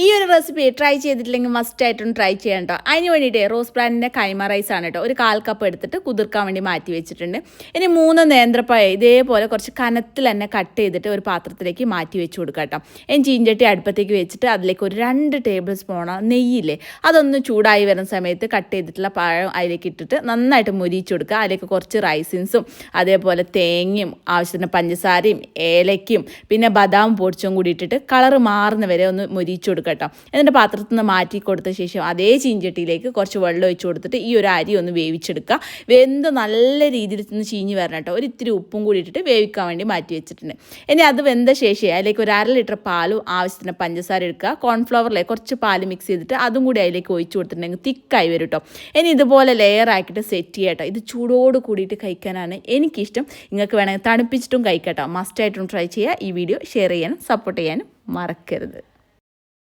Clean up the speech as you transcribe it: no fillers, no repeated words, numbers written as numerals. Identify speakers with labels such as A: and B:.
A: ഈ ഒരു recipe try ചെയ്തിട്ടില്ലെങ്കിൽ മസ്റ്റ് ആയിട്ടും ട്രൈ ചെയ്യാം കേട്ടോ. അതിന് വേണ്ടിയിട്ട് റോസ് ബ്രാൻഡിൻ്റെ കൈമ റൈസ് ആണ് കേട്ടോ. ഒരു 1/4 കപ്പ് എടുത്തിട്ട് കുതിർക്കാൻ വേണ്ടി മാറ്റി വെച്ചിട്ടുണ്ട്. ഇനി 3 നേന്ത്രപ്പഴം ഇതേപോലെ കുറച്ച് കനത്തിൽ തന്നെ കട്ട് ചെയ്തിട്ട് ഒരു പാത്രത്തിലേക്ക് മാറ്റി വെച്ച് കൊടുക്കാം കേട്ടോ. ഇനി ചീഞ്ചട്ടി അടുപ്പത്തേക്ക് വെച്ചിട്ട് അതിലേക്ക് ഒരു 2 ടേബിൾ സ്പൂൺ നെയ്യില്ലേ അതൊന്ന് ചൂടായി വരുന്ന സമയത്ത് കട്ട് ചെയ്തിട്ടുള്ള പഴം അതിലേക്ക് ഇട്ടിട്ട് നന്നായിട്ട് മുരിച്ച് കൊടുക്കുക. അതിലേക്ക് കുറച്ച് റൈസിൻസും അതേപോലെ തേങ്ങയും ആവശ്യത്തിന് പഞ്ചസാരയും ഏലയ്ക്കും പിന്നെ ബദാം പൊടിച്ചും കൂടി ഇട്ടിട്ട് കളറ് മാറുന്ന വരെ ഒന്ന് മുരിച്ച് കൊടുക്കുക കേട്ടോ. എന്നിട്ട് പാത്രത്തിൽ നിന്ന് മാറ്റി കൊടുത്ത ശേഷം അതേ ചീഞ്ചട്ടിയിലേക്ക് കുറച്ച് വെള്ളം ഒഴിച്ച് കൊടുത്തിട്ട് ഈ ഒരു അരി ഒന്ന് വേവിച്ചെടുക്കുക. വെന്ത് നല്ല രീതിയിൽ നിന്ന് ചീഞ്ഞ് വരണം കേട്ടോ. ഒരു ഇത്തിരി ഉപ്പും കൂടി ഇട്ടിട്ട് വേവിക്കാൻ വേണ്ടി മാറ്റി വെച്ചിട്ടുണ്ട്. ഇനി അത് വെന്ത ശേഷം അതിലേക്ക് ഒരു 1/2 ലിറ്റർ പാലും ആവശ്യത്തിന് പഞ്ചസാര എടുക്കുക. കോൺഫ്ലവറിലേക്ക് കുറച്ച് പാൽ മിക്സ് ചെയ്തിട്ട് അതും കൂടി അതിലേക്ക് ഒഴിച്ച് കൊടുത്തിട്ടുണ്ടെങ്കിൽ തിക്കായി വരും കേട്ടോ. ഇനി ഇതുപോലെ ലെയർ ആക്കിയിട്ട് സെറ്റ് ചെയ്യാം കേട്ടോ. ഇത് ചൂടോട് കൂടിയിട്ട് കഴിക്കാനാണ് എനിക്കിഷ്ടം. നിങ്ങൾക്ക് വേണമെങ്കിൽ തണുപ്പിച്ചിട്ടും കഴിക്കാം കേട്ടോ. മസ്റ്റായിട്ടും ട്രൈ ചെയ്യുക. ഈ വീഡിയോ ഷെയർ ചെയ്യാനും സപ്പോർട്ട് ചെയ്യാനും മറക്കരുത്.